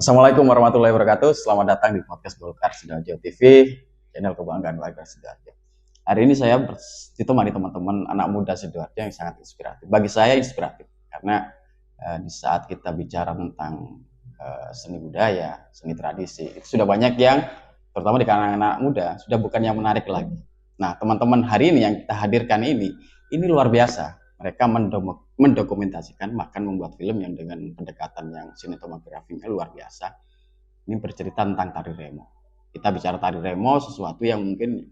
Assalamualaikum warahmatullahi wabarakatuh. Selamat datang di podcast Golkar Sidoarjo TV, channel kebanggaan warga Sidoarjo. Hari ini saya ditemani teman-teman anak muda Sidoarjo yang sangat inspiratif. Bagi saya inspiratif karena di saat kita bicara tentang seni budaya, seni tradisi, itu sudah banyak yang terutama di kalangan anak muda sudah bukan yang menarik lagi. Nah, teman-teman hari ini yang kita hadirkan ini luar biasa. Mereka mendokumentasikan, bahkan membuat film yang dengan pendekatan yang sinematografinya luar biasa. Ini bercerita tentang tari remo. Kita bicara tari remo, sesuatu yang mungkin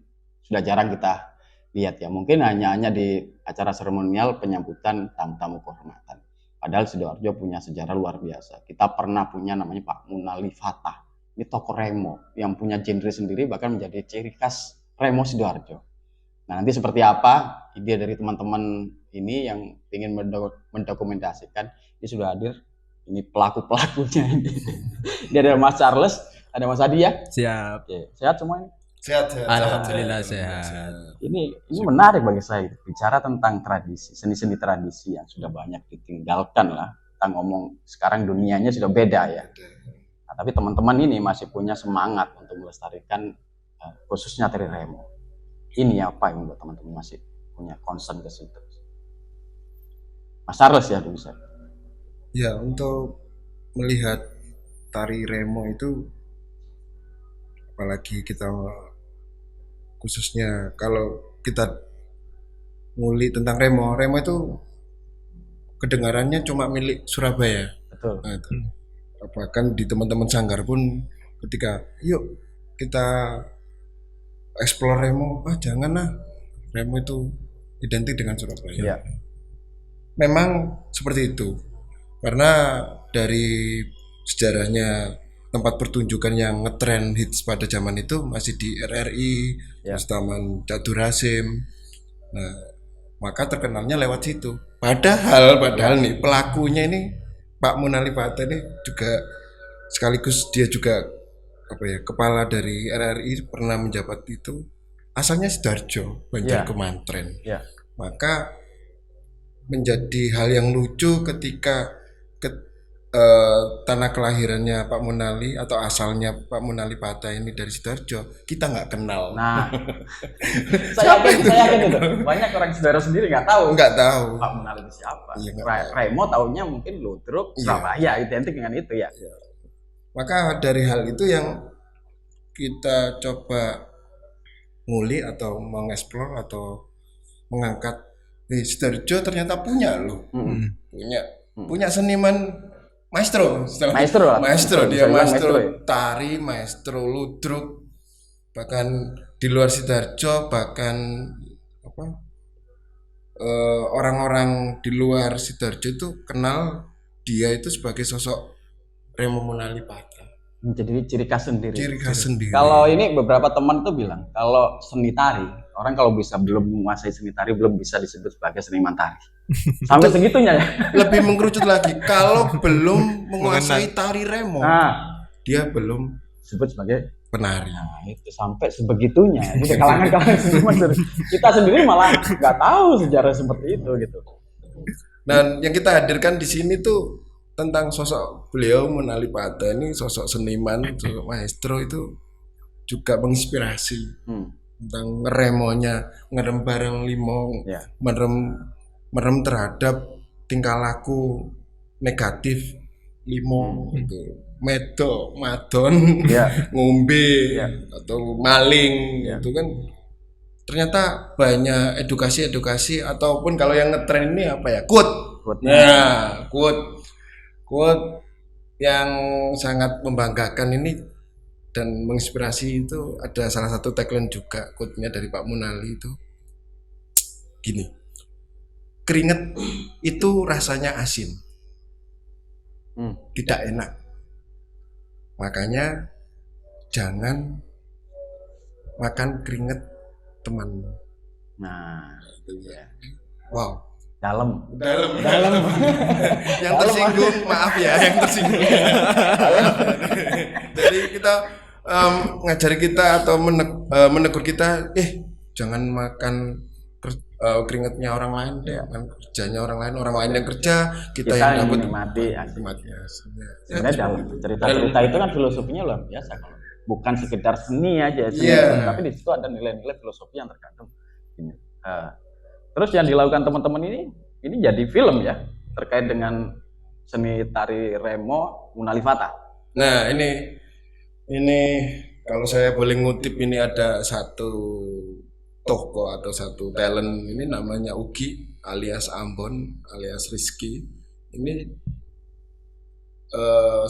sudah jarang kita lihat ya. Mungkin hanya di acara seremonial penyambutan tamu-tamu kehormatan. Padahal Sidoarjo punya sejarah luar biasa. Kita pernah punya namanya Pak Munali Fatah. Ini tokoh remo yang punya genre sendiri, bahkan menjadi ciri khas remo Sidoarjo. Nah, nanti seperti apa ide dari teman-teman ini yang ingin mendokumentasikan, ini sudah hadir. Ini pelaku-pelakunya ini. Ini ada Mas Charles, ada Mas Adi ya. Siap. Oke, sehat semua ini? Sehat. Alhamdulillah sehat. Ini menarik bagi saya bicara tentang tradisi, seni-seni tradisi yang sudah banyak ditinggalkan lah. Kita ngomong sekarang dunianya sudah beda ya. Nah, tapi teman-teman ini masih punya semangat untuk melestarikan khususnya tari remo. Ini apa yang membuat teman-teman masih punya concern ke situ? Mas Charles ya bisa. Ya, untuk melihat tari remo itu, apalagi kita khususnya kalau kita ngulik tentang remo itu kedengarannya cuma milik Surabaya. Betul. Nah, itu. Bahkan di teman-teman sanggar pun ketika yuk kita explore remo, janganlah, remo itu identik dengan Surabaya. Ya. Memang seperti itu, karena dari sejarahnya tempat pertunjukan yang ngetren hits pada zaman itu masih di RRI, terus Taman Catur Hasim. Nah, maka terkenalnya lewat situ. Padahal nih pelakunya ini Pak Munali Fatah ini juga sekaligus dia juga kepala dari RRI, pernah menjabat itu, asalnya Sidoarjo, Banjar Kemantren. Maka menjadi hal yang lucu ketika tanah kelahirannya Pak Munali atau asalnya Pak Munali Fatah ini dari Sidoarjo, kita nggak kenal. Nah, saya yakin itu banyak orang Sidoarjo sendiri nggak tahu Pak Munali itu siapa. Remo taunya mungkin Ludruk, Surabaya, identik dengan itu ya. Maka dari hal itu yang kita coba ngulik atau mengeksplor atau mengangkat, Sidoarjo ternyata punya loh, punya seniman maestro dia maestro tari, maestro ludruk, bahkan di luar Sidoarjo, bahkan orang-orang di luar Sidoarjo itu kenal dia itu sebagai sosok Remo Munali Fatah. Menjadi ciri khas sendiri. Kalau ini beberapa teman tuh bilang kalau seni tari, orang kalau belum menguasai seni tari belum bisa disebut sebagai seniman tari. Sampai segitunya ya. Lebih mengkerucut lagi, kalau belum menguasai tari remo, dia belum disebut sebagai penari. Nah, itu sampai sebegitunya. Di kalangan seniman kita sendiri malah nggak tahu sejarah seperti itu gitu. Dan yang kita hadirkan di sini tuh tentang sosok beliau Munali Fatah ini, sosok seniman, sosok maestro itu juga menginspirasi tentang remonya, ngerem bareng limo, merem terhadap tingkah laku negatif limo itu, medo, madon, ngombe atau maling, itu kan ternyata banyak edukasi ataupun kalau yang ngetren ini quote yang sangat membanggakan ini dan menginspirasi. Itu ada salah satu tagline juga, quote-nya dari Pak Munali itu gini, keringet itu rasanya asin, tidak enak, makanya jangan makan keringet temanmu. Nah, itu ya. Wow, dalam. Yang tersinggung maaf ya, yang tersinggung. Jadi kita ngajari kita atau menegur kita, jangan makan keringatnya orang lain, kan kerjanya orang lain yang kerja, kita yang dapat menikmati. nikmatnya. Sebenarnya dalam cerita-cerita itu kan filosofinya luar biasa, kalau bukan sekedar seni aja, tapi di situ ada nilai-nilai filosofi yang terkandung. Terus yang dilakukan teman-teman ini jadi film ya, terkait dengan seni tari remo Munalifata. Nah ini kalau saya boleh ngutip, ini ada satu tokoh atau satu talent, ini namanya Ugi alias Ambon alias Rizky. Ini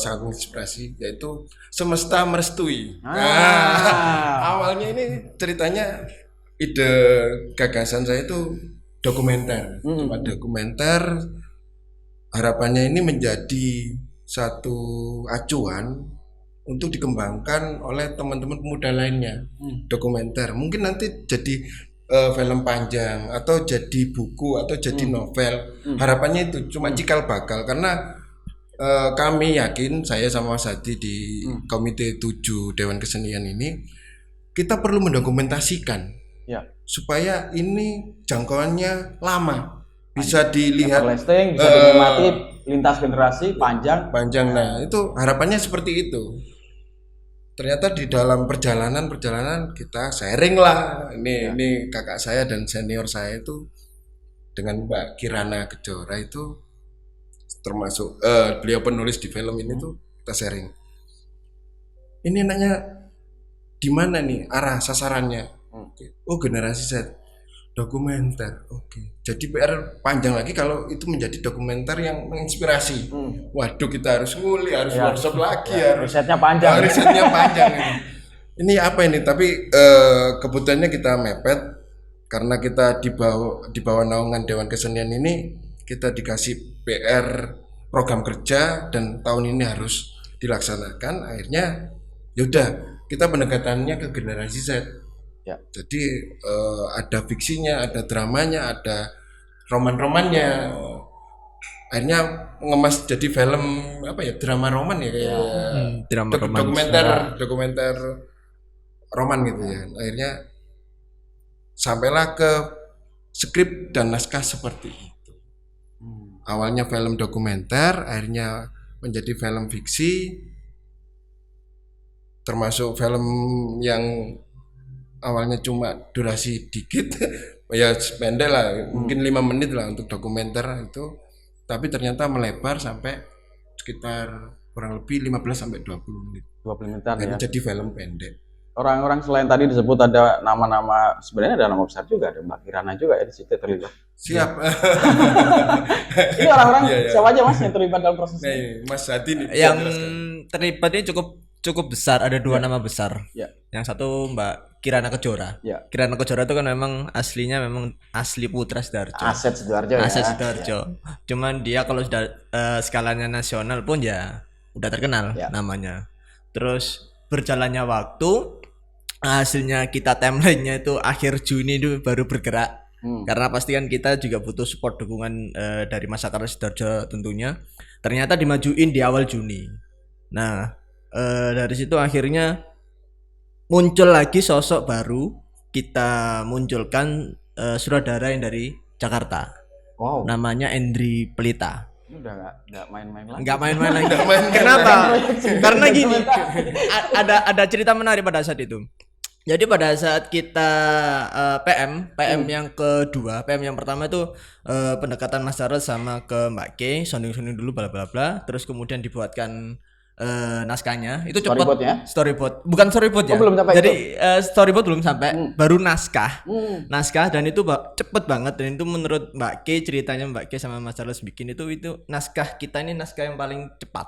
sangat menginspirasi, yaitu semesta merestui. Awalnya ini ceritanya, ide gagasan saya itu dokumenter. Cuma dokumenter, harapannya ini menjadi satu acuan untuk dikembangkan oleh teman-teman pemuda lainnya. Dokumenter mungkin nanti jadi film panjang atau jadi buku atau jadi novel. Harapannya itu cuma cikal bakal, karena kami yakin, saya sama Mas Hadi di Komite 7 Dewan Kesenian ini, kita perlu mendokumentasikan supaya ini jangkauannya lama, bisa dilihat, lasting, bisa dinikmati lintas generasi, panjang. Nah itu harapannya seperti itu. Ternyata di dalam perjalanan kita sharing lah. Ini kakak saya dan senior saya itu dengan Mbak Kirana Kejora itu, termasuk beliau penulis di film ini tuh, kita sharing. Ini enaknya di mana nih arah sasarannya? Oh, generasi Z, dokumenter. Jadi PR panjang lagi kalau itu menjadi dokumenter yang menginspirasi. Waduh, kita harus nguli, harus workshop lagi, risetnya panjang. Risetnya panjang ini. Ini apa ini? Tapi kebutuhannya kita mepet, karena kita di bawah naungan Dewan Kesenian ini, kita dikasih PR program kerja dan tahun ini harus dilaksanakan. Akhirnya yaudah, kita pendekatannya ke generasi Z. Jadi ada fiksinya, ada dramanya, ada roman-romannya. Akhirnya mengemas jadi film drama roman ya, kayak dokumenter roman gitu ya. Akhirnya sampailah ke skrip dan naskah seperti itu. Awalnya film dokumenter, akhirnya menjadi film fiksi, termasuk film yang awalnya cuma durasi dikit, ya pendek lah, mungkin 5 menit lah untuk dokumenter itu, tapi ternyata melebar sampai sekitar kurang lebih 15 sampai 20 menit. 20 menitan ya. Jadi film pendek. Orang-orang selain tadi disebut ada nama-nama, sebenarnya ada nama besar juga, ada Mbak Kirana juga ya di situ terlibat. Siap. Ini orang-orang siapa aja Mas yang terlibat dalam proses ini? Mas Hadi nih. Yang terlibat ini cukup besar, ada 2 nama besar. Yang satu Mbak Kirana Kejora. Kirana Kejora itu kan memang asli Putra Sidoarjo. Aset Sidoarjo. Sidoarjo. Cuman dia kalau sudah skalanya nasional pun ya udah terkenal namanya. Terus berjalannya waktu, hasilnya kita timelinenya itu akhir Juni itu baru bergerak. Karena pasti kan kita juga butuh support dukungan dari masyarakat Sidoarjo tentunya. Ternyata dimajuin di awal Juni. Nah, dari situ akhirnya muncul lagi sosok baru, kita munculkan sutradara yang dari Jakarta. Namanya Endri Pelita. Udah nggak main-main lagi. Nggak main-main lagi. Kenapa? Karena gini, ada cerita menarik pada saat itu. Jadi pada saat kita PM yang kedua, PM yang pertama itu pendekatan Mas Jarod sama ke Mbak K, sounding dulu bla bla bla, terus kemudian dibuatkan naskahnya itu cepat. Storyboard bukan storyboard ya, belum sampai. Jadi storyboard belum sampai, baru naskah dan itu cepet banget. Dan itu menurut Mbak K, ceritanya Mbak K sama Mas Charles bikin itu naskah kita ini naskah yang paling cepat,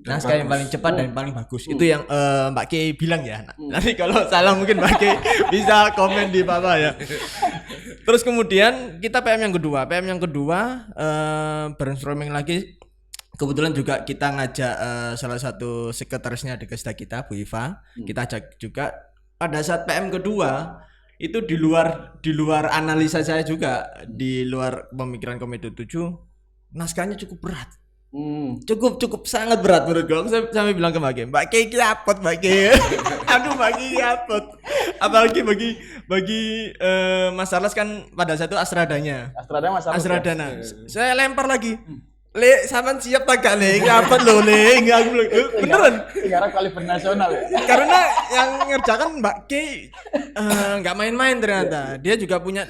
naskah yang paling cepat dan paling bagus. Itu yang Mbak K bilang ya. Nanti kalau salah mungkin Mbak K bisa komen di bawah ya. Terus kemudian kita PM yang kedua brainstorming lagi. Kebetulan juga kita ngajak salah satu sekretarisnya di Kesda kita, Bu Iva. Kita ajak juga. Pada saat PM kedua itu di luar analisa saya juga, di luar pemikiran Komite 7, naskahnya cukup berat. Cukup sangat berat menurut gue. Aku sampai bilang ke Mbak Kay ini apot Mbak Kay. Aduh Mbak Kay ini apot. Apalagi bagi Mas Charles kan pada saat itu Astradanya. Astradana. Saya lempar lagi. Le, sampean siap tak gak le? Ngapet lo le? Enggak aku bilang, beneran. Sekarang kali bernasional ya. Karena yang ngerjakan Mbak Kay nggak main-main ternyata. Dia juga punya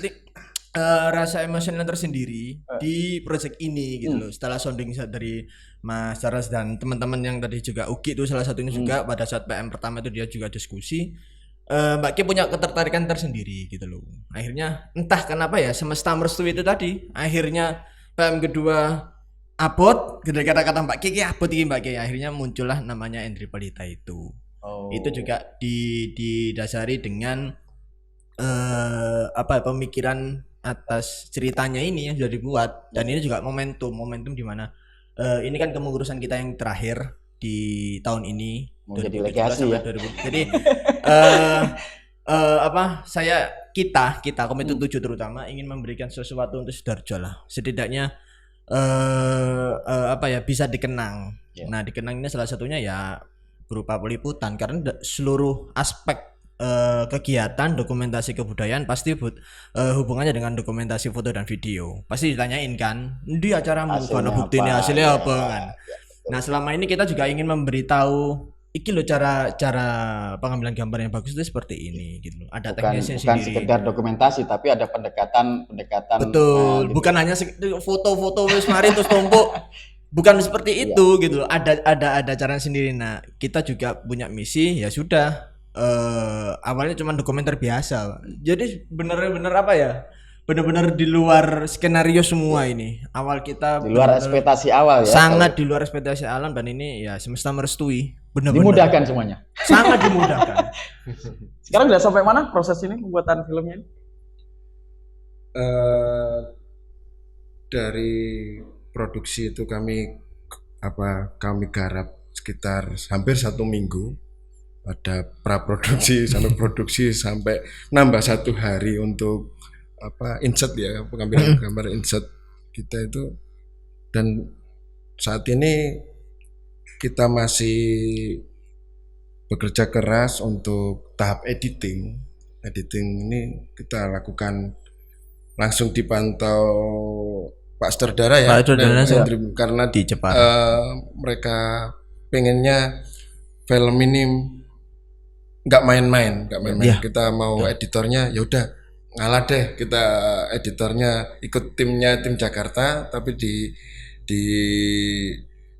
rasa emosional tersendiri di proyek ini gitu loh. Setelah sounding dari Mas Charles dan teman-teman yang tadi juga Uki itu salah satunya juga pada saat PM pertama itu dia juga diskusi. Mbak Kay punya ketertarikan tersendiri gitu loh. Akhirnya entah kenapa ya semesta merestui itu tadi. Akhirnya PM kedua abot, kata-kata Mbak Kay abot ini Mbak Kay. Akhirnya muncullah namanya Endri Pelita itu. Itu juga didasari dengan pemikiran atas ceritanya ini yang sudah dibuat, dan ini juga momentum di mana ini kan kepengurusan kita yang terakhir di tahun ini menjadi legasi ya. Jadi kita Komite 7 terutama ingin memberikan sesuatu untuk Sidoarjo lah, setidaknya bisa dikenang. Nah, dikenang ini salah satunya ya berupa peliputan, karena seluruh aspek kegiatan dokumentasi kebudayaan pasti hubungannya dengan dokumentasi foto dan video. Pasti ditanyain kan, di acaramu mana buktinya, hasilnya apa kan. Nah, selama ini kita juga ingin memberitahu iki lo cara pengambilan gambar yang bagus itu seperti ini gitu. Ada teknisnya sendiri. Bukan sekedar dokumentasi tapi ada pendekatan. Betul, bukan hanya foto-foto wis mari terus tumpuk. Bukan seperti itu gitu. Ada cara sendiri. Nah, kita juga punya misi, ya sudah. Awalnya cuma dokumenter biasa, jadi bener-bener bener-bener di luar skenario semua ini. Awal kita di luar ekspektasi awal ya, sangat di luar ekspektasi alam, dan ini ya semesta merestui, bener-bener dimudahkan semuanya, sangat dimudahkan. Sekarang udah sampai mana proses ini pembuatan filmnya ini? Dari produksi itu kami garap sekitar hampir 1 minggu. Ada praproduksi sampai produksi sampai nambah 1 hari untuk insert ya, pengambilan gambar insert kita itu. Dan saat ini kita masih bekerja keras untuk tahap editing ini kita lakukan langsung dipantau Pak Sutradara ya, karena di Jepara mereka pengennya film ini nggak main-main. Kita mau editornya ya udah ngalah deh, kita editornya ikut tim Jakarta tapi di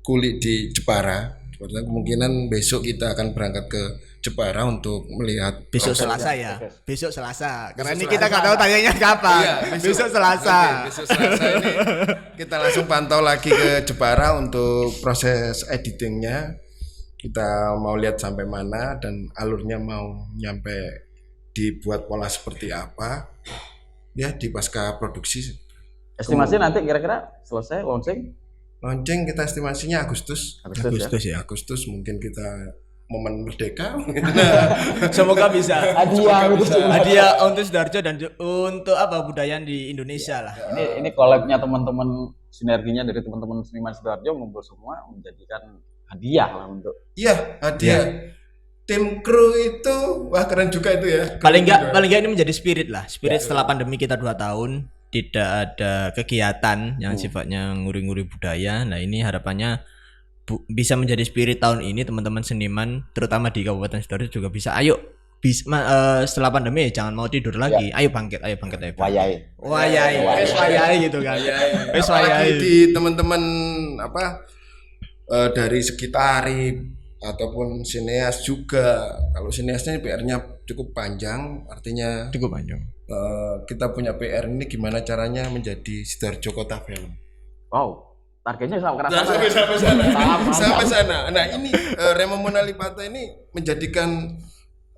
kulit di Jepara. Kemungkinan besok kita akan berangkat ke Jepara untuk melihat besok Selasa ya. Besok Selasa. Karena ini kita nggak tahu tayangnya kapan. Iya, besok Selasa. Besok Selasa ini kita langsung pantau lagi ke Jepara untuk proses editingnya. Kita mau lihat sampai mana dan alurnya mau nyampe dibuat pola seperti apa ya di pasca produksi. Estimasi nanti kira-kira selesai launching kita estimasinya Agustus ya. Agustus mungkin kita momen merdeka. Semoga bisa. Hadiah untuk Sidoarjo dan untuk budaya di Indonesia lah. Ini collab-nya teman-teman, sinerginya dari teman-teman seniman Sidoarjo ngumpul semua menjadikan hadiah lah untuk. Iya, hadiah. Ya. Tim kru itu wah keren juga itu ya. Paling enggak ini menjadi spirit lah. Setelah pandemi kita 2 tahun tidak ada kegiatan yang sifatnya nguri-nguri budaya. Nah, ini harapannya bisa menjadi spirit tahun ini, teman-teman seniman terutama di Kabupaten Sidoarjo juga bisa setelah pandemi jangan mau tidur lagi. Ayo bangkit. Wayai gitu kan. Apalagi di teman-teman dari sekitar ataupun sineas juga. Kalau sineasnya PR-nya cukup panjang, artinya kita punya PR ini gimana caranya menjadi Sidoarjo Kota Film. Wow, targetnya sampai sana. Nah, ini Remo Monalipata ini menjadikan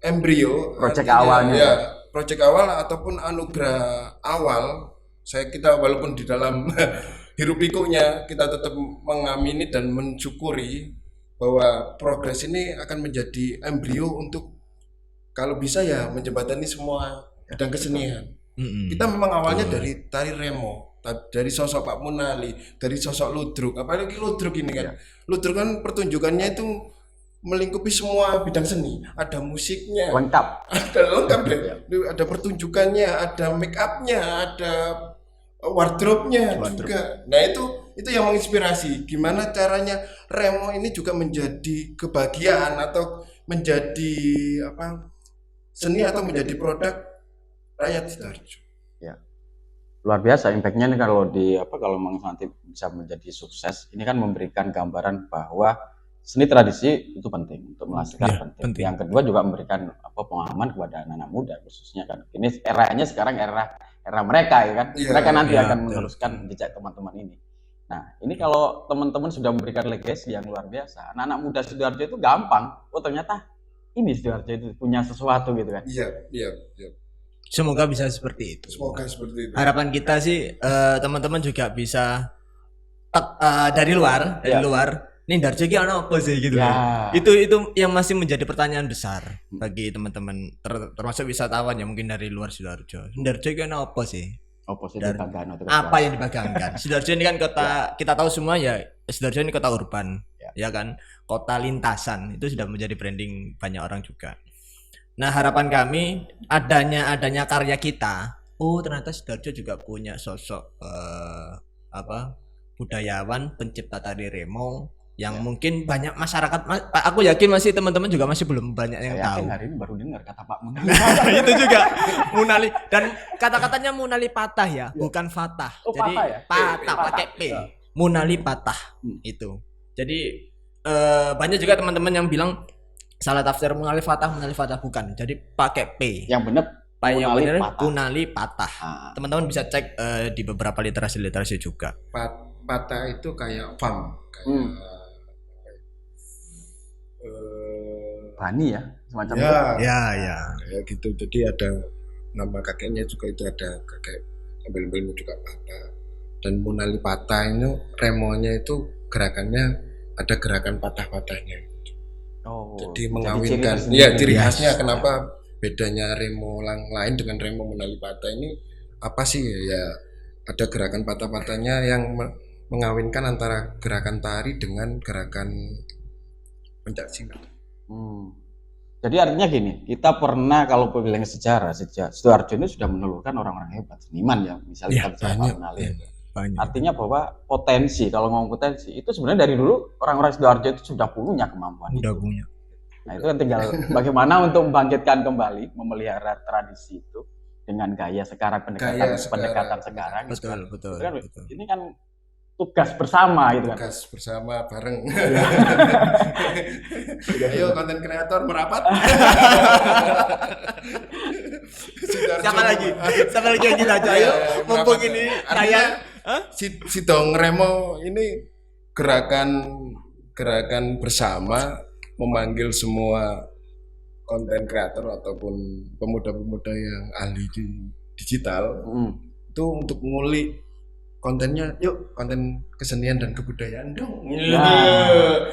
embrio proyek awalnya. Ya, proyek awal ataupun anugerah awal. Kita walaupun di dalam hiruk pikuknya kita tetap mengamini dan mensyukuri bahwa progres ini akan menjadi embrio untuk kalau bisa ya menjembatani semua bidang kesenian. Kita memang awalnya dari tari Remo. dari sosok Pak Munali, dari sosok Ludruk, apalagi Ludruk ini kan. Iya. Ludruk kan pertunjukannya itu melingkupi semua bidang seni, ada musiknya, Lengkap. ada lengkap deh. Iya. Ada pertunjukannya, ada make upnya, ada wardrobe-nya juga. Nah itu yang menginspirasi. Gimana caranya Remo ini juga menjadi kebahagiaan atau menjadi apa seni atau menjadi produk rakyat Sidoarjo. Ya. Luar biasa impactnya nih kalau nanti bisa menjadi sukses. Ini kan memberikan gambaran bahwa seni tradisi itu penting untuk melestarikan penting. Yang kedua juga memberikan pemahaman kepada anak-anak muda khususnya kan. Ini eranya sekarang era mereka ya kan. Mereka nanti akan meneruskan jejak teman-teman ini. Nah, ini kalau teman-teman sudah memberikan legacy yang luar biasa, anak-anak muda Sidoarjo itu gampang. Oh, ternyata ini Sidoarjo itu punya sesuatu gitu kan. Iya. Semoga bisa seperti itu. Semoga seperti itu. Harapan kita sih teman-teman juga bisa dari luar. Ini Darjo ki ana apa sih gitu. Ya. Itu yang masih menjadi pertanyaan besar bagi teman-teman termasuk wisatawan yang mungkin dari luar Sidoarjo. Darjo ki ana apa sih? Apa yang dibanggakan? Sidoarjo ini kan kota kita tahu semua ya. Sidoarjo ini kota urban, ya kan? Kota lintasan itu sudah menjadi branding banyak orang juga. Nah, harapan kami adanya karya kita. Oh, ternyata Sidoarjo juga punya sosok budayawan, pencipta tari Remo yang mungkin banyak masyarakat. Aku yakin masih teman-teman juga masih belum banyak yang tahu. Hari ini baru dengar kata Pak Munali. Itu juga Munali dan kata-katanya Munali patah ya, bukan fatah. Oh, jadi patah pakai P. Munali patah itu. Jadi banyak juga teman-teman yang bilang salah tafsir Munali fatah bukan. Jadi pakai P. Yang benar Munali patah. Teman-teman bisa cek di beberapa literasi juga. Patah itu kayak farm, kayak Bani ya, semacam ya kayak gitu. Jadi ada nama kakeknya juga, itu ada kakek embel-embelnya juga patah. Dan Munali patah ini Remonya itu gerakannya ada gerakan patah-patahnya. Jadi mengawinkan. Ciri khasnya kenapa bedanya Remo lain dengan Remo Munali patah ini apa sih ya? Ada gerakan patah-patahnya yang mengawinkan antara gerakan tari dengan gerakan pencaksilat. Jadi artinya gini, kita pernah kalau bilang sejarah Sidoarjo ini sudah menelurkan orang-orang hebat seniman ya, misalnya kita bicara Munali. Artinya bahwa potensi, kalau ngomong potensi itu sebenarnya dari dulu orang-orang Sidoarjo itu sudah punya kemampuan itu. Nah itu kan tinggal bagaimana untuk membangkitkan kembali, memelihara tradisi itu dengan gaya sekarang, pendekatan sekarang. Betul. Ini kan tugas bersama gitu kan. Tugas bersama bareng. Ayo konten kreator merapat. Siapa lagi yang kita aja ayo mumpung ini kaya Sidong Remo ini gerakan bersama memanggil semua konten kreator ataupun pemuda-pemuda yang ahli di digital itu untuk ngulik kontennya, yuk konten kesenian dan kebudayaan dong.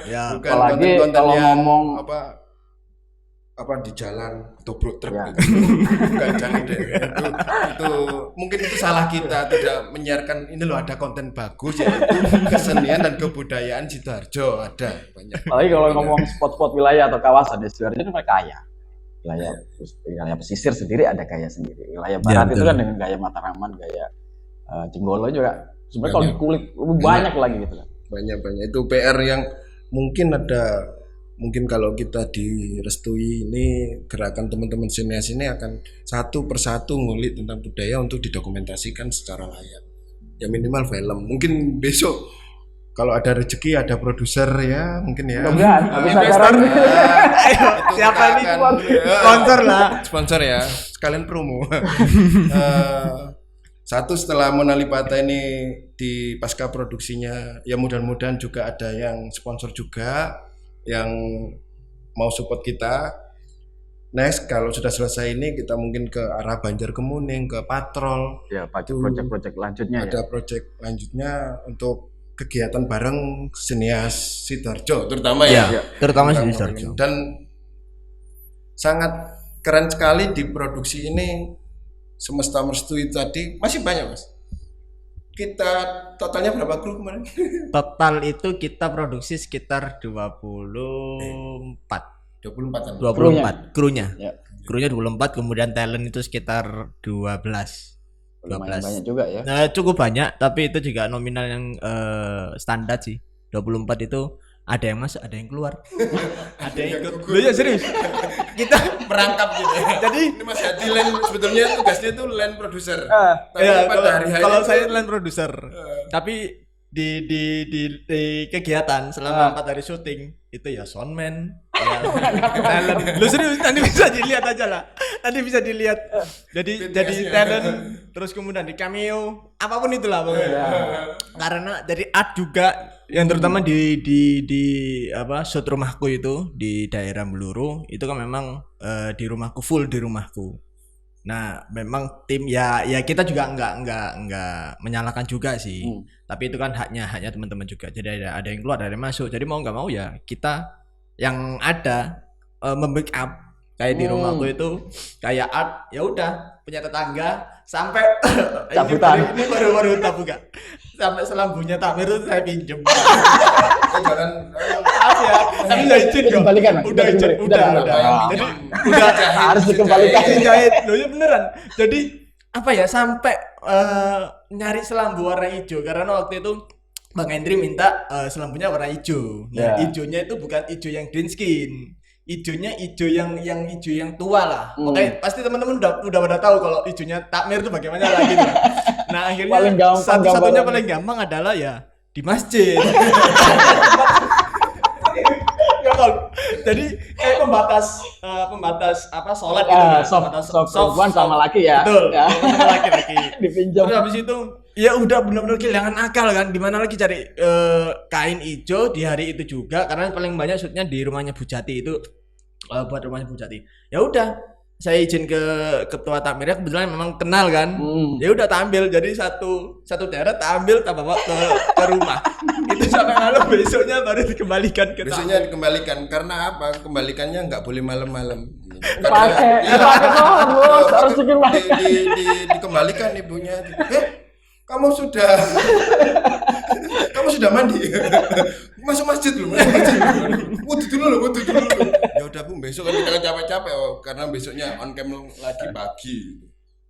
Ya. Bukan apalagi konten kalau yang ngomong apa di jalan tobruk truk gitu. Bukan jangan deh. Itu mungkin itu salah kita tidak menyiarkan ini loh, ada konten bagus yaitu kesenian dan kebudayaan Sidoarjo ada banyak. Apalagi kalau ngomong spot-spot wilayah atau kawasan di Sidoarjo itu kaya. Wilayah pesisir sendiri ada gaya sendiri. Wilayah barat itu kan dengan gaya Mataraman, gaya Jenggolo juga sebenarnya kalau dikulik lebih banyak lagi gitu kan. Banyak itu PR yang mungkin kalau kita direstui ini gerakan teman-teman sinias ini akan satu persatu ngulik tentang budaya untuk didokumentasikan secara layak. Ya minimal film. Mungkin besok kalau ada rezeki ada produser ya mungkin ya. Investor. Siapa ini sponsor lah. Sponsor ya. Sekalian promo. Satu setelah Munali Patah ini di pasca produksinya ya mudah-mudahan juga ada yang sponsor juga yang mau support kita. Next kalau sudah selesai ini kita mungkin ke arah Banjarkemuning, ke Patrol. Ya, proyek-proyek lanjutnya ada proyek lanjutnya untuk kegiatan bareng sinias Sidoarjo terutama terutama Sidoarjo. Dan sangat keren sekali di produksi ini. Semesta merestui tadi masih banyak mas, kita totalnya berapa kru kemarin? Total itu kita produksi sekitar 24 24 kan. 24 krunya. Ya. Krunya 24, kemudian talent itu sekitar 12. Lumayan banyak juga ya. Nah, cukup banyak, tapi itu juga nominal yang standar sih. 24 itu ada yang masuk, ada yang keluar. Ada yang ikut. Loh ya serius. Kita merangkap gitu ya. Jadi Ini Mas Hadi land sebetulnya tugasnya itu land producer. Tapi ya, pada hari-hari kalau itu- saya land producer. Tapi di kegiatan selama 4 hari syuting itu ya soundman, ya talent. Lu serius, nanti bisa dilihat aja lah. Nanti bisa dilihat. Jadi talent, terus kemudian di cameo, apapun itulah pokoknya. Karena dari art juga yang terutama di apa shoot rumahku itu di daerah Beluru itu kan memang di rumahku, full di rumahku. Nah, memang tim ya kita juga enggak menyalahkan juga sih. Tapi itu kan haknya teman-teman juga. Jadi ada yang keluar, ada yang masuk. Jadi mau nggak mau ya kita yang ada membackup. Kayak di rumahku itu kayak art, ya udah punya tetangga sampai Cabutan. ini baru tak buka. Sampai selambunya Tamir itu saya pinjem. jangan Maaf ya, tapi udah izin kok. Dikembalikan, Mas. Udah izin, udah. Jadi udah Harus dikembalikan. dijahit. Loh ya beneran. Jadi apa ya sampai nyari selambu warna hijau karena waktu itu Bang Hendri minta selambunya warna hijau. Nah, hijaunya itu bukan hijau yang green skin. Ijonya ijo yang ijo yang tua lah. Oke, pasti teman-teman udah pada tahu kalau ijonya Takmir itu bagaimana lagi gitu. Nah, akhirnya Paling gampang satu-satunya gambaran. paling gampang adalah ya di masjid. Jadi kayak pembatas apa sholat gitu kan. Soft sama laki ya. Betul. Ya. Sama laki-laki. Dipinjam. Terus habis itu ya udah benar-benar kehilangan akal kan. Gimana lagi cari kain hijau di hari itu juga karena paling banyak shootnya di rumahnya Bu Jati itu buat rumahnya Bu Jati. Ya udah saya izin ke ketua takmirnya kebetulan memang kenal kan. Ya udah tak ambil jadi satu daerah tak ambil tak bawa ke rumah. Itu sampai malam besoknya baru dikembalikan ke besoknya dikembalikan karena apa? Kembalikannya nggak boleh malam-malam. Pakai bos, harus dikembalikan. Dikembalikan ibunya. Kamu sudah mandi. Masuk masjid lu. Wudu dulu. Ya udah Bu, besok kan kita capek-capek karena besoknya on cam lagi pagi.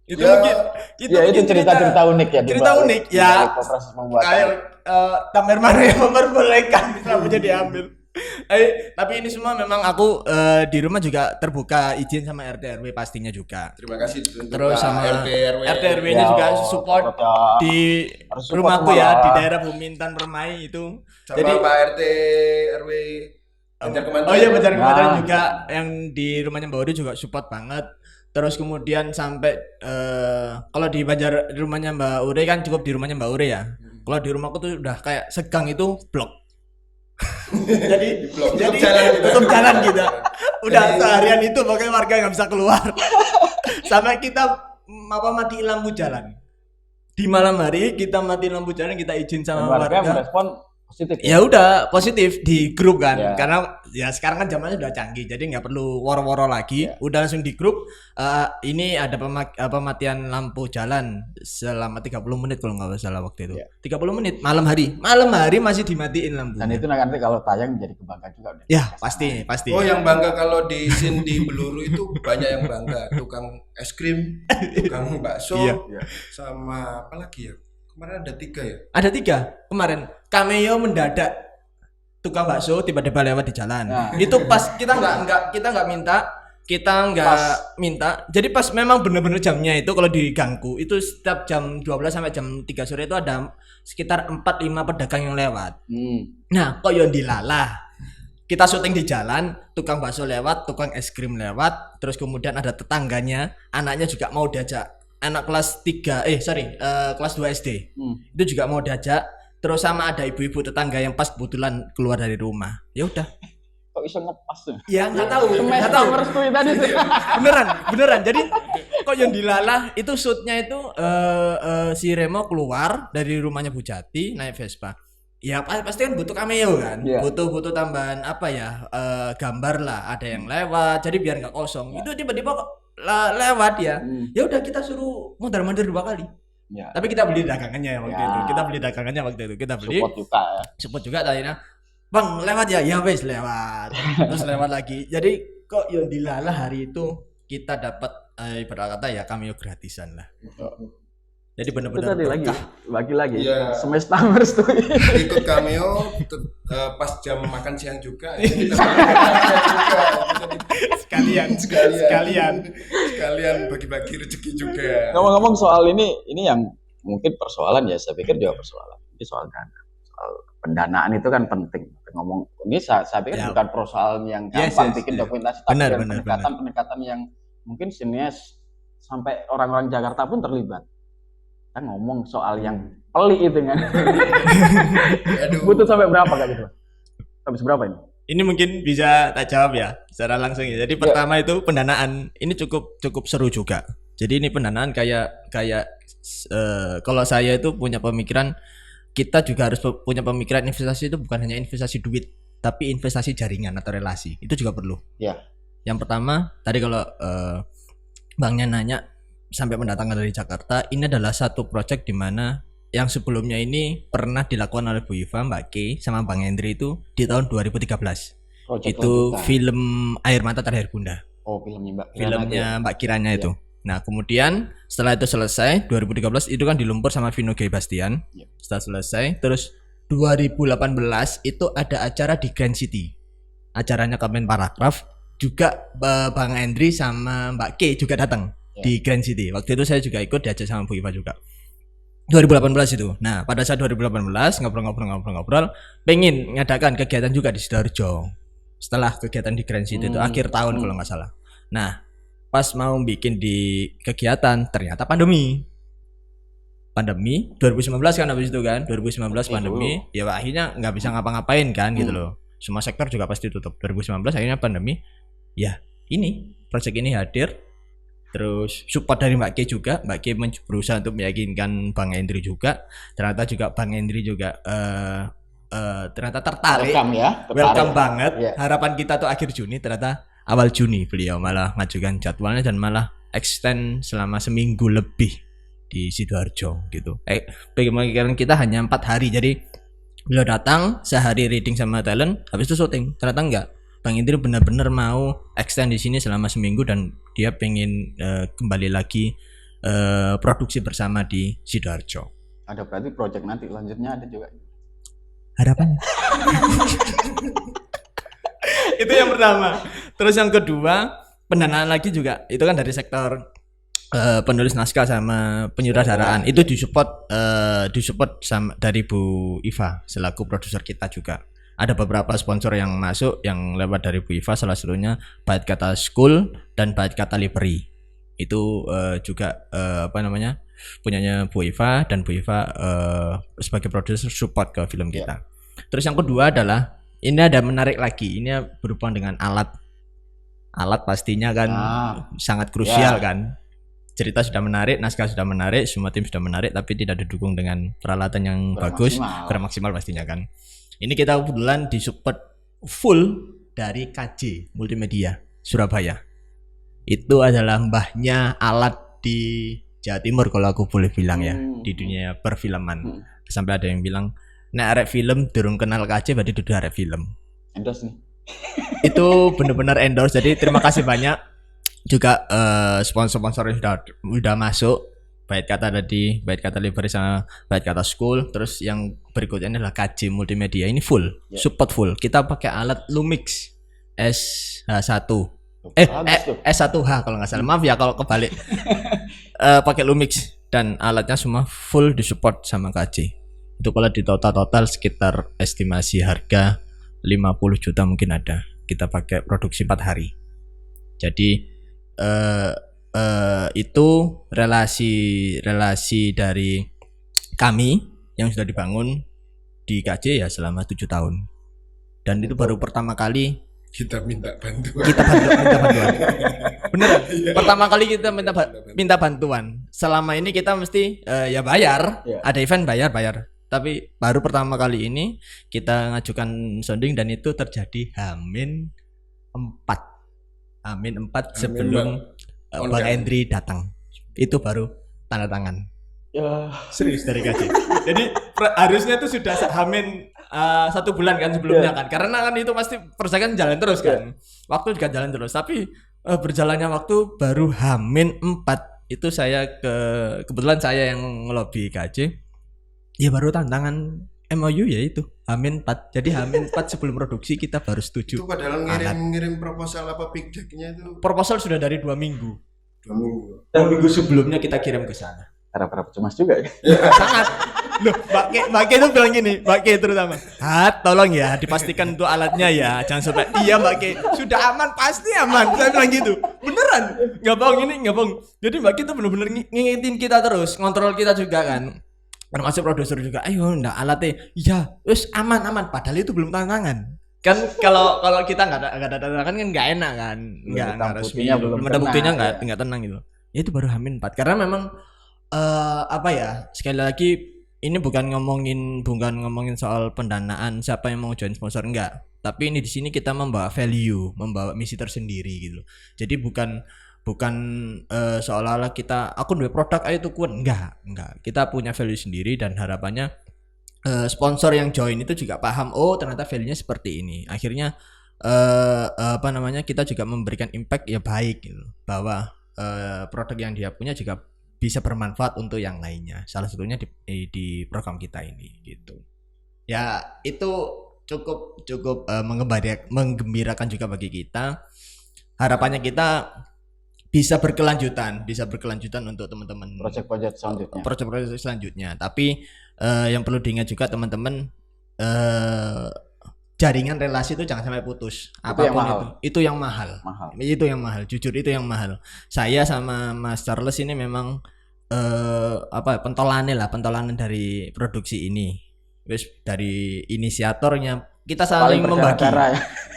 itu mungkin itu cerita-cerita unik ya. cerita unik ya proses pembuatan. kayak Tamer mana yang memperbolehkan rambutnya diambil. Tapi ini semua memang aku di rumah juga terbuka izin sama RT RW pastinya juga. Terima kasih untuk Terus sama RT RW-nya juga support di rumahku ya di daerah Bumintan Permai itu. Sama Jadi Pak RT RW Banjar Kemanten. oh iya Banjar Kemanten juga yang di rumahnya Mbak Uri juga support banget. Terus kemudian sampai kalau di rumahnya Mbak Ure kan cukup di rumahnya Mbak Ure ya. Kalau di rumahku tuh udah kayak segang itu blok. jadi tutup jalan gitu. Udah seharian itu pokoknya warga nggak bisa keluar. Sampai kita matiin lampu jalan. Di malam hari kita matiin lampu jalan, kita izin sama warga. Merespon positif. Ya udah positif di grup kan, Ya. karena ya sekarang kan zamannya udah canggih, jadi nggak perlu woro-woro lagi. Ya. Udah langsung di grup. Ini ada pematian lampu jalan selama 30 menit kalau nggak salah waktu itu. Ya. 30 menit malam hari masih dimatiin lampu. Dan itu nanti kalau tayang menjadi kebanggaan juga. Ya pasti. Oh yang bangga kalau di scene di Beluru itu banyak yang bangga. Tukang es krim, tukang bakso, Iya. sama apa lagi ya? Kemarin ada 3 ya? Ada 3 kemarin. Cameo mendadak tukang bakso tiba-tiba lewat di jalan. Nah. Itu pas kita nggak minta. Jadi pas memang bener-bener jamnya itu kalau di gangku itu setiap jam 12 sampai jam 3 sore itu ada sekitar 4-5 pedagang yang lewat. Nah, kok yang dilalah. Kita syuting di jalan, tukang bakso lewat, tukang es krim lewat, terus kemudian ada tetangganya, anaknya juga mau diajak. Anak kelas 3 kelas 2 SD. Itu juga mau diajak. Terus sama ada ibu-ibu tetangga yang pas kebetulan keluar dari rumah. Ya udah. Kok bisa ngepas tuh? Ya nggak tahu. Merestui tadi sih. Beneran. Jadi kok yang dilalah itu shootnya itu si Remo keluar dari rumahnya Bu Jati naik Vespa. Ya pasti kan butuh cameo kan, butuh tambahan apa ya, gambar lah, ada yang lewat, jadi biar nggak kosong. Itu tiba-tiba kok lewat ya. Ya udah kita suruh mondar-mandir 2 kali. Ya. Tapi kita beli dagangannya waktu Ya. itu. Kita beli dagangannya waktu itu. Kita beli. Support juga ya. Support juga akhirnya. Bang, lewat ya. Ya wes lewat. Terus lewat lagi. Jadi kok ya dilalah hari itu kita dapat ibarat kata ya cameo gratisan lah. Jadi Itu benar-benar tadi lagi, bagi lagi. Iya. Semesta merestui. Ikut cameo pas jam makan siang juga. Kita makan juga. Sekalian bagi-bagi rezeki juga. Ngomong-ngomong soal ini yang mungkin persoalan ya, saya pikir juga persoalan. Ini soal dana. Soal pendanaan itu kan penting. Ngomong ini saya pikir Ya. bukan persoalan yang Yes, gampang yes, bikin yes. dokumentasi, tapi Benar, yang benar, pendekatan yang mungkin sinias sampai orang-orang Jakarta pun terlibat. Kita ngomong soal yang pelik itu kan. Aduh. Butuh sampai berapa Kak gitu? Sampai berapa ini? Ini mungkin bisa tak jawab ya secara langsung ya. Jadi pertama itu pendanaan ini cukup seru juga. Jadi ini pendanaan kayak kalau saya itu punya pemikiran, kita juga harus punya pemikiran investasi itu bukan hanya investasi duit, tapi investasi jaringan atau relasi. Itu juga perlu. Ya. Yang pertama tadi kalau Bangnya nanya sampai mendatangkan dari Jakarta, ini adalah satu proyek di mana yang sebelumnya ini pernah dilakukan oleh Bu Iva, Mbak K, sama Bang Hendri itu di tahun 2013. Project Itu lanjutan. film Air Mata Terakhir Bunda. Oh, filmnya Mbak. Filmnya Mbak Kiranya Iya. itu. Nah, kemudian setelah itu selesai 2013 itu kan dilumpur sama Vino G. Bastian. Iya. Setelah selesai terus 2018 itu ada acara di Grand City. Acaranya Kemenparagraf, juga Bang Hendri sama Mbak K juga datang di Grand City. Waktu itu saya juga ikut, diajak sama Bu Iva juga. 2018 itu. Nah, pada saat 2018 ngobrol, pengen ngadakan kegiatan juga di Sidoarjo. Setelah kegiatan di Grand City itu akhir tahun kalau nggak salah. Nah, pas mau bikin di kegiatan ternyata pandemi 2019 kan habis itu kan 2019 pandemi ya akhirnya nggak bisa ngapa-ngapain kan gitu loh, semua sektor juga pasti tutup. 2019 akhirnya pandemi ya, ini proyek ini hadir, terus support dari Mbak K juga. Mbak K berusaha untuk meyakinkan Bang Hendri juga, ternyata juga Bang Hendri juga ternyata tertarik. Welcome banget. Yeah. Harapan kita tuh akhir Juni, ternyata awal Juni beliau malah ngajukan jadwalnya dan malah extend selama seminggu lebih di Sidoarjo gitu. Pemikiran kita hanya 4 hari, jadi beliau datang sehari reading sama talent, habis itu syuting. Ternyata enggak, Bang Hendri benar-benar mau extend di sini selama seminggu dan dia pengen kembali lagi produksi bersama di Sidoarjo. Ada berarti project nanti lanjutnya ada juga. Harapannya. Itu yang pertama. Terus yang kedua, pendanaan lagi juga itu kan dari sektor penulis naskah sama penyutradaraan. Itu disupport sama dari Bu Iva selaku produser kita juga. Ada beberapa sponsor yang masuk yang lewat dari Bu Iva, salah satunya Bait Kata School dan Bait Kata Library. Itu juga punyanya Bu Iva, dan Bu Iva sebagai produser support ke film kita. Terus yang kedua adalah ini ada menarik lagi, ini berhubungan dengan alat pastinya kan sangat krusial kan. Cerita sudah menarik, naskah sudah menarik, semua tim sudah menarik, tapi tidak didukung dengan peralatan yang bagus, kurang maksimal pastinya kan. Ini kita kebetulan disupport full dari KJ Multimedia Surabaya. Itu adalah mbahnya alat di Jawa Timur kalau aku boleh bilang ya, di dunia perfilman. Sampai ada yang bilang, nek arek film durung kenal KJ berarti dudu arek film. Endorse nih. Itu benar-benar endorse. Jadi terima kasih banyak juga sponsor-sponsor yang sudah masuk. Bait Kata tadi, Bait Kata Library sama Bait Kata School. Terus yang berikutnya adalah KJ Multimedia. Ini full, support full. Kita pakai alat Lumix SH1. S1H kalau nggak salah. Maaf ya kalau kebalik. Pakai Lumix dan alatnya semua full disupport sama KJ. Itu kalau di total sekitar estimasi harga 50 juta mungkin ada. Kita pakai produksi 4 hari. Jadi itu relasi dari kami yang sudah dibangun di KJ ya selama 7 tahun. Dan itu baru pertama kali kita minta bantuan. Beneran. Pertama kali kita minta bantuan. Selama ini kita mesti ya bayar. Ada event bayar. Tapi baru pertama kali ini kita ngajukan sounding dan itu terjadi H-4 sebelum Bang Hendri datang. Itu baru tanda tangan. Ya, Serius dari KJ. Jadi harusnya itu sudah hamin 1 bulan kan sebelumnya kan. Karena kan itu pasti proses kan jalan terus kan. Waktu juga jalan terus. Tapi berjalannya waktu baru hamin 4 itu saya kebetulan saya yang ngelobi KJ. Ya baru tantangan MOU ya itu hamin 4. Jadi hamin 4 sebelum produksi kita baru setuju. Itu padahal ngirim proposal apa pitch deck-nya itu Proposal sudah dari 2 minggu. 2 minggu. Dan minggu sebelumnya kita kirim ke sana. harap-harap cemas juga ya. Sangat. Loh, Mbak Ke itu bilang gini, Mbak Ke terutama. Tolong ya dipastikan untuk alatnya ya. Jangan sampai iya Mbak Ke, sudah aman, pasti aman. Saya bilang gitu. Beneran. Enggak bohong ini, enggak bohong. Jadi Mbak Ke itu bener-bener ngingetin kita terus, ngontrol kita juga kan. Termasuk produser juga. Ayo ndak alatnya. Iya, terus aman. Padahal itu belum tantangan. Kan kalau kita enggak ada tantangan kan enggak enak kan. Enggak resmi. Belum ada buktinya enggak tenang gitu. Ya itu baru hamin 4 karena memang apa ya, sekali lagi ini bukan ngomongin soal pendanaan siapa yang mau join sponsor, enggak, tapi ini di sini kita membawa value, membawa misi tersendiri gitu. Jadi bukan seolah-olah kita aku dua produk ayo tukun, enggak, kita punya value sendiri dan harapannya sponsor yang join itu juga paham, oh ternyata value-nya seperti ini. Akhirnya kita juga memberikan impact ya baik gitu, bahwa produk yang dia punya juga bisa bermanfaat untuk yang lainnya. Salah satunya di program kita ini gitu. Ya itu cukup menggembirakan juga bagi kita. Harapannya kita bisa berkelanjutan untuk teman-teman proyek-proyek selanjutnya. Tapi yang perlu diingat juga teman-teman, jaringan relasi itu jangan sampai putus. Apapun itu yang mahal. Itu yang mahal. Jujur itu yang mahal. Saya sama Mas Charles ini memang pentolannya dari produksi ini. Wis dari inisiatornya kita saling membagi.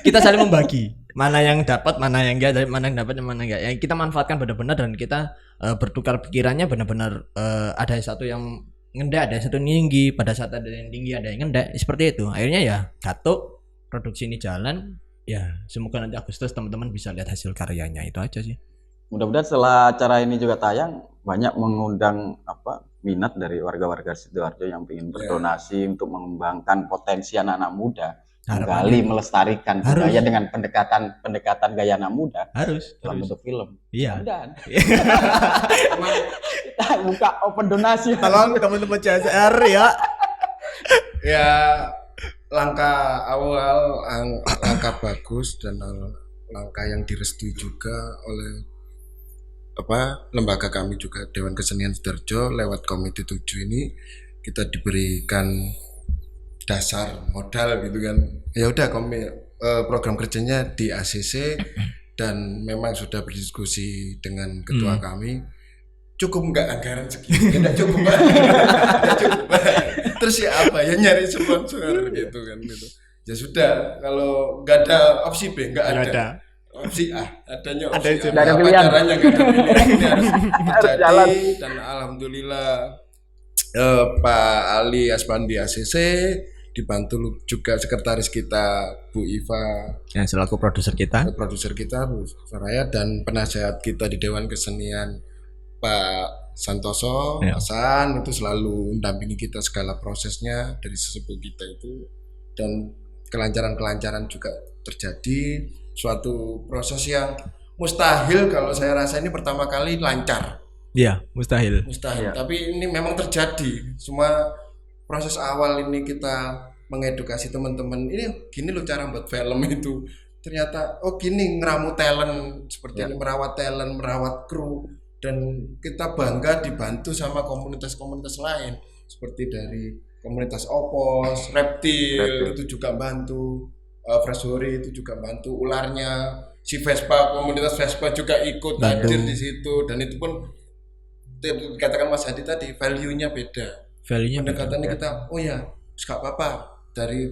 Kita saling membagi. Mana yang dapat, mana yang enggak, mana yang dapat, mana enggak. Yang kita manfaatkan benar-benar dan kita bertukar pikirannya benar-benar, ada satu yang ngendek, ada satu tinggi, pada saat ada yang tinggi ada yang ngendek, seperti itu. Akhirnya ya satu produksi ini jalan, ya semoga nanti Agustus teman-teman bisa lihat hasil karyanya. Itu aja sih. Mudah-mudahan setelah acara ini juga tayang banyak mengundang minat dari warga-warga Sidoarjo yang ingin berdonasi untuk mengembangkan potensi anak-anak muda, kembali melestarikan budaya dengan pendekatan gaya anak muda dalam bentuk film. Iya. Dan kita buka open donasi. Tolong teman-teman CSR ya. Ya langkah awal, langkah bagus dan langkah yang direstui juga oleh lembaga kami juga Dewan Kesenian Sidoarjo lewat Komite 7 ini. Kita diberikan dasar modal gitu kan. Ya udah program kerjanya di ACC dan memang sudah berdiskusi dengan ketua kami. Cukup enggak anggaran segini? Enggak cukup. Terus ya apa ya, nyari sponsor gitu kan gitu. Ya sudah, kalau enggak ada opsi B enggak ada. Opsi A, adanya opsi A. Ada pilihan. Caranya enggak ada pilihan. Ini harus terjadi dan alhamdulillah Pak Ali Aspandi ACC dibantu juga sekretaris kita Bu Iva yang selaku produser kita Bu Faraya, dan penasehat kita di Dewan Kesenian Pak Santoso, Hasan, itu selalu mendampingi kita segala prosesnya dari sesepuh kita itu, dan kelancaran juga terjadi. Suatu proses yang mustahil kalau saya rasa ini pertama kali lancar. Iya, mustahil. Ya. Tapi ini memang terjadi. Semua proses awal ini kita mengedukasi teman-teman. Ini gini loh cara buat film itu. Ternyata gini ngeramu talent seperti ini, merawat talent, merawat kru, dan kita bangga dibantu sama komunitas-komunitas lain seperti dari komunitas Opos, Reptil itu juga bantu, Fresh Hori itu juga bantu, ularnya si Vespa, komunitas Vespa juga ikut hadir di situ, dan itu pun dikatakan Mas Hadi tadi value-nya beda. Pendekatannya kita gak apa-apa, dari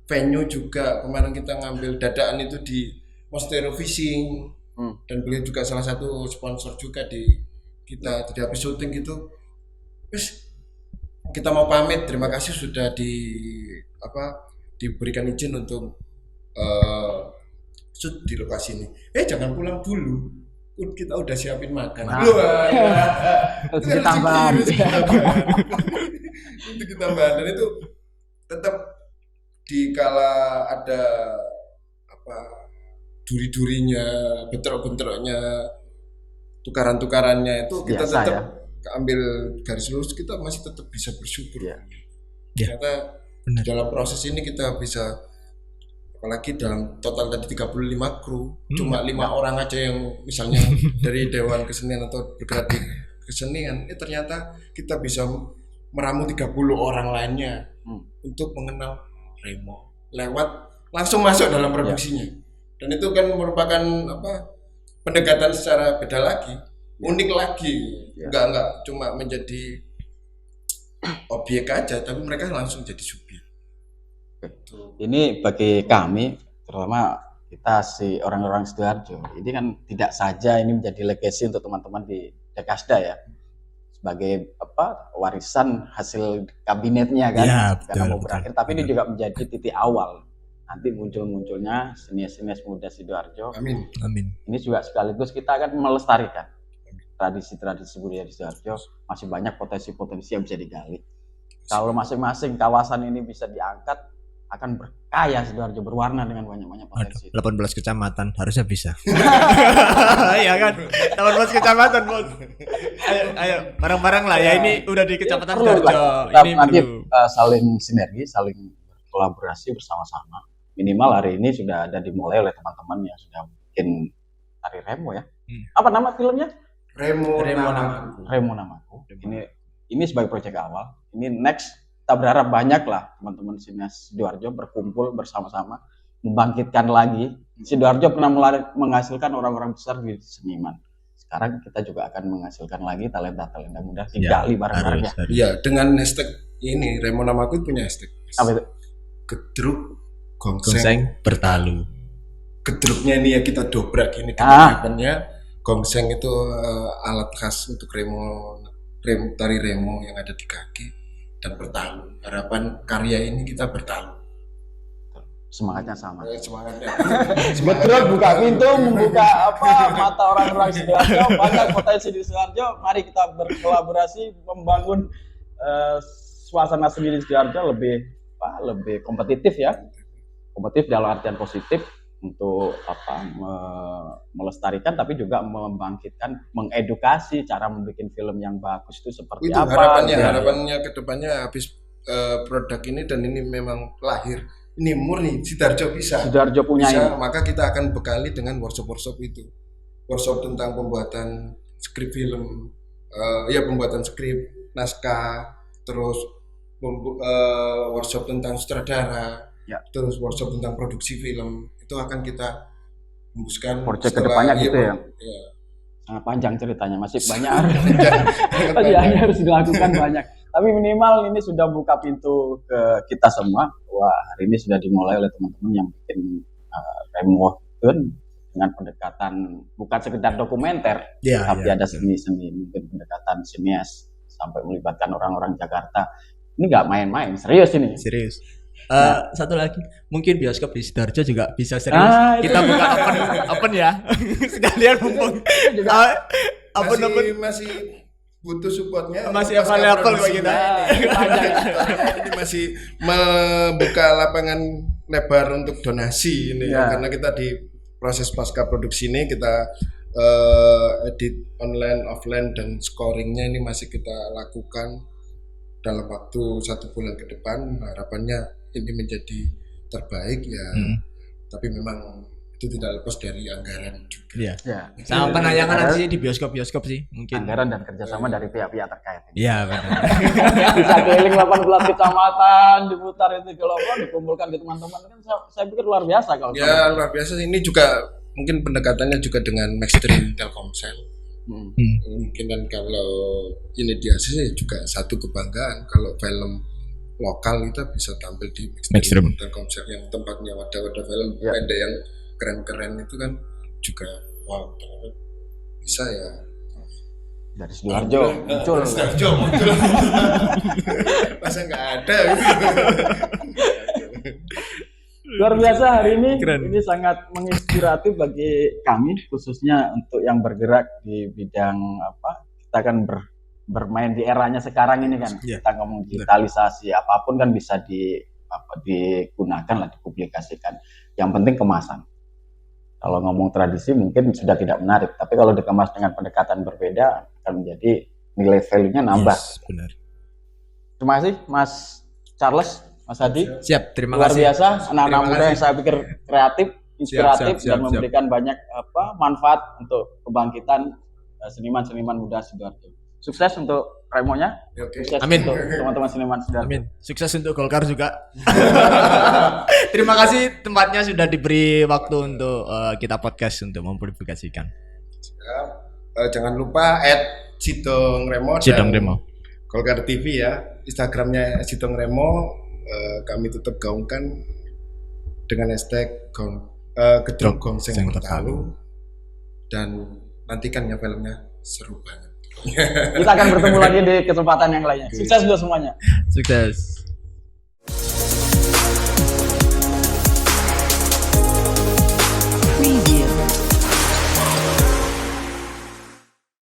venue juga kemarin kita ngambil dadaan itu di Monstero Fishing. Dan beliau juga salah satu sponsor juga di kita. Jadi habis syuting gitu, kita mau pamit, terima kasih sudah diberikan izin untuk shoot di lokasi ini. Jangan pulang dulu, kita udah siapin makan. Nah. Wah, Rezeki tambahan. Itu kita bahas, dan itu tetap dikala ada apa duri-durinya, bentrok-bentroknya, tukaran-tukarannya itu kita Biasa, tetap ambil garis lurus, kita masih tetap bisa bersyukur. Ya. Ternyata Benar. dalam proses ini kita bisa, apalagi dalam total tadi 35 kru, cuma 5 orang aja yang misalnya dari Dewan Kesenian atau bergerak di kesenian, ternyata kita bisa meramu 30 orang lainnya untuk mengenal Remo lewat langsung masuk dalam produksinya. Dan itu kan merupakan pendekatan secara beda lagi, unik lagi. Enggak cuma menjadi objek aja, tapi mereka langsung jadi subjek. Ini bagi kami, terutama kita orang-orang Sidoarjo, ini kan tidak saja ini menjadi legacy untuk teman-teman di Dekasda ya, sebagai warisan hasil kabinetnya kan, karena mau berakhir, tapi ini juga menjadi titik awal nanti munculnya sinias-sinias muda Sidoarjo. Amin. Ini juga sekaligus kita akan melestarikan tradisi-tradisi budaya di Sidoarjo. Masih banyak potensi-potensi yang bisa digali. Kalau masing-masing kawasan ini bisa diangkat, akan berkaya Sidoarjo, berwarna dengan banyak-banyak potensi. 18 kecamatan harusnya bisa. Iya kan? 18 kecamatan, Bos. Ayo bareng-bareng lah ya, ini udah di kecamatan Sidoarjo. Ini nanti saling sinergi, saling kolaborasi bersama-sama. Minimal hari ini sudah ada dimulai oleh teman-teman yang sudah bikin tari Remo ya. Apa nama filmnya? Remo Namaku. Ini sebagai proyek awal. Ini next kita berharap banyak lah teman-teman sinias Sidoarjo berkumpul bersama-sama membangkitkan lagi. Sidoarjo pernah menghasilkan orang-orang besar di seniman. Sekarang kita juga akan menghasilkan lagi talenta-talenta muda, digali bareng-bareng ya. Iya, dengan hashtag ini Remo Namaku punya hashtag. Apa itu? Gedruk gongseng bertalu. Gedruknya ini ya kita dobrak ini kebanyakannya. Gongseng itu alat khas untuk tari Remo yang ada di kaki, dan bertalu. Harapan karya ini kita bertalu. Semangatnya sama. Semangatnya. Gedruk buka pintu, membuka mata orang-orang Sidoarjo. Banyak potensi di Sidoarjo. Mari kita berkolaborasi membangun suasana seni di Sidoarjo lebih kompetitif ya. Kompetitif dalam artian positif untuk melestarikan, tapi juga membangkitkan, mengedukasi cara membuat film yang bagus itu seperti itu apa. Harapannya ke depannya habis produk ini, dan ini memang lahir, ini murni Sidoarjo Sidoarjo punya ini. Maka kita akan bekali dengan workshop itu. Workshop tentang pembuatan skrip film, pembuatan skrip, naskah, terus workshop tentang sutradara, terus workshop tentang produksi film. Itu akan kita hembuskan proyek kedepannya gitu ya. Sangat panjang ceritanya, masih banyak harus dilakukan banyak. Tapi minimal ini sudah buka pintu ke kita semua. Wah, hari ini sudah dimulai oleh teman-teman yang bikin Remo dengan pendekatan bukan sekedar dokumenter, tapi ada seni-seni, mungkin pendekatan sinias sampai melibatkan orang-orang Jakarta. Ini nggak main-main, serius ini. Serius. Satu lagi, mungkin bioskop di Sidoarjo juga bisa serius. Kita buka open ya. Sekalian mumpung masih butuh supportnya. Masih available kok kita. Ini masih membuka lapangan lebar untuk donasi ini karena kita di proses pasca produksi ini kita edit online, offline, dan scoringnya ini masih kita lakukan dalam waktu 1 bulan ke depan. Harapannya ini menjadi terbaik ya. Tapi memang itu tidak lepas dari anggaran juga. Sama penayangan nanti di bioskop sih mungkin. Anggaran dan kerjasama dari pihak-pihak terkait. Iya benar. Bisa keliling 18 kecamatan, diputar itu kalau dikumpulkan ke teman-teman kan saya pikir luar biasa kalau. Ya luar biasa. Ini juga mungkin pendekatannya juga dengan Maxstream Telkomsel. Mungkin kan kalau ini di ACC juga satu kebanggaan kalau film lokal kita bisa tampil di Maxstream Telkomsel yang tempatnya wadah-wadah film pendek yang keren-keren itu kan juga bisa ya. Dari Sidoarjo muncul. Masa nggak ada gitu. Luar biasa hari ini. Keren. Ini sangat menginspiratif bagi kami, khususnya untuk yang bergerak di bidang apa. Kita kan bermain di eranya sekarang ini kan. Iya. Kita ngomong digitalisasi, apapun kan bisa digunakan lah, dipublikasikan. Yang penting kemasan. Kalau ngomong tradisi mungkin sudah tidak menarik, tapi kalau dikemas dengan pendekatan berbeda akan menjadi nilai value-nya nambah. Yes, benar. Terima kasih Mas Charles, Mas Hadi. Siap, terima Luar kasih. biasa, anak-anak Terima muda kasih. yang saya pikir kreatif, inspiratif, siap, dan memberikan banyak manfaat untuk kebangkitan seniman-seniman muda Sidoarjo. Sukses untuk Remonya, Oke. sukses Amin. untuk teman-teman seniman Sidoarjo. Amin. Sukses untuk Golkar juga. Terima kasih tempatnya sudah diberi waktu untuk kita podcast untuk mempublikasikan. Jangan lupa @Sidong Remo Sidong dan Remo. Golkar TV ya. Instagramnya Sidong Remo. Kami tetap gaungkan dengan hashtag Gedung Gongseng Tertalu, dan nantikan ya filmnya, seru banget. Kita akan bertemu lagi di kesempatan yang lainnya. Sukses untuk semuanya. Sukses.